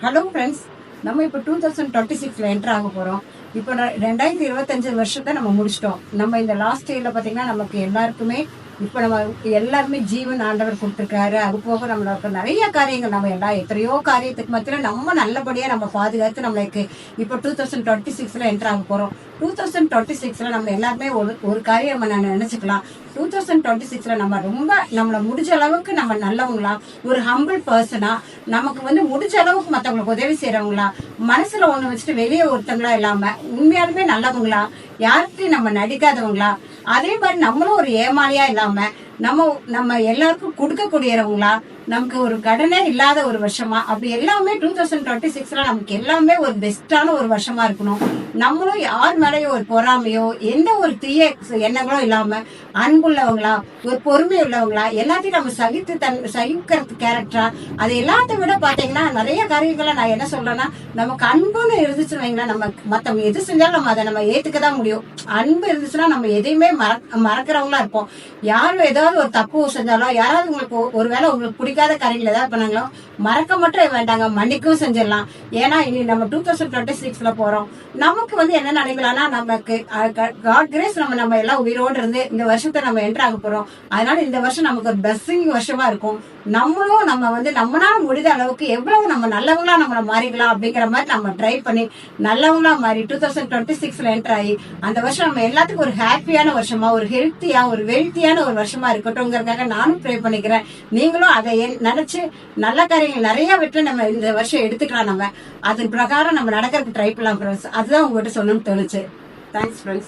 Hello friends, நம்ம இப்போ 2026 enter ஆக போகிறோம். இப்போ 2025 வருஷத்தை நம்ம முடிச்சிட்டோம். நம்ம இந்த லாஸ்ட் இயரில் பார்த்தீங்கன்னா நமக்கு எல்லாருக்குமே இப்போ நம்ம எல்லாருமே ஜீவன் ஆண்டவர் கொடுத்துருக்காரு. அது போக நம்மளுக்கு நிறைய காரியங்கள் நம்ம எத்தனையோ காரியத்துக்கு மத்தியில் நம்ம நல்லபடியாக நம்ம பாதுகாத்து நம்மளுக்கு இப்போ 2026 என்டர் ஆக போகிறோம். 2026 நம்ம எல்லாருமே ஒரு காரியம் நம்ம நினைச்சுக்கலாம். 2026 நம்ம ரொம்ப நம்மளை முடிஞ்ச அளவுக்கு நம்ம நல்லவங்களா, ஒரு ஹம்பிள் பர்சனா, நமக்கு முடிஞ்ச அளவுக்கு மற்றவங்களுக்கு உதவி செய்யறவங்களா, மனசுல ஒண்ணு வச்சுட்டு வெளியே ஒருத்தங்களா இல்லாம உண்மையாலுமே நல்லவங்களா, யாருக்கும் நம்ம நடிக்காதவங்களா, அதே மாதிரி நம்மளும் ஒரு ஏமாளியா இல்லாம நம்ம நம்ம எல்லாருக்கும் கொடுக்கக்கூடியவங்களா, நமக்கு ஒரு கடனே இல்லாத ஒரு வருஷமா, அப்படி எல்லாமே 2026 நமக்கு எல்லாமே ஒரு பெஸ்டான ஒரு வருஷமா இருக்கணும். நம்மளும் யார் மேலேயும் ஒரு பொறாமையோ எந்த ஒரு தீய எண்ணங்களும் இல்லாம அன்புள்ளவங்களா, ஒரு பொறுமை உள்ளவங்களா, எல்லாத்தையும் நம்ம சகிக்கிறது கேரக்டரா, அது எல்லாத்தையும் விட பாத்தீங்கன்னா நிறைய காரியங்களை நான் என்ன சொல்றேன்னா, நமக்கு அன்புன்னு இருந்துச்சுன்னு வைங்களா, நம்ம மத்தவங்க எது செஞ்சாலும் நம்ம அதை நம்ம ஏத்துக்கதான் முடியும். அன்பு இருந்துச்சுன்னா நம்ம எதையுமே மறக்கிறவங்களா இருப்போம். யாரும் ஏதாவது ஒரு தப்பு செஞ்சாலும், யாராவது உங்களுக்கு ஒருவேளை உங்களுக்கு பிடிக்காத காரியங்கள் ஏதாவது பண்ணாங்களோ மறக்க மட்டும் வேண்டாங்க, மன்னிக்கவும் செஞ்சிடலாம். ஏன்னா இனி நம்ம 2026 போறோம். நமக்கு என்ன நினைக்கலாம்னா, நமக்கு காட் கிரேஸ் நம்ம எல்லாம் உயிரோடு இருந்து இந்த வருஷத்தை நம்ம என்டர் ஆக போறோம். அதனால இந்த வருஷம் நமக்கு ஒரு பிளஸ்ஸிங் வருஷமா இருக்கும். நம்மளும் நம்மளால முடிந்த அளவுக்கு எவ்வளவு நம்ம நல்லவங்களா நம்மள மாறிக்கலாம் அப்படிங்கிற மாதிரி நம்ம ட்ரை பண்ணி நல்லவங்களா மாறி 2026 என்டர் ஆகி அந்த வருஷம் நம்ம எல்லாத்துக்கும் ஒரு ஹாப்பியான வருஷமா, ஒரு ஹெல்த்தியா, ஒரு வெல்த்தியான ஒரு வருஷமா இருக்கட்டும்ங்கிறதுக்காக நானும் ப்ரே பண்ணிக்கிறேன். நீங்களும் அதை நினைச்சு நல்ல காரியங்கள் நிறைய விட்டு நம்ம இந்த வருஷம் எடுத்துக்கலாம். நம்ம அதன் பிரகாரம் நம்ம நடக்கிறதுக்கு ட்ரை பண்ணலாம் ஃப்ரெண்ட்ஸ். அதுதான் உங்ககிட்ட சொல்லணும்னு தோணுச்சு. Thanks friends.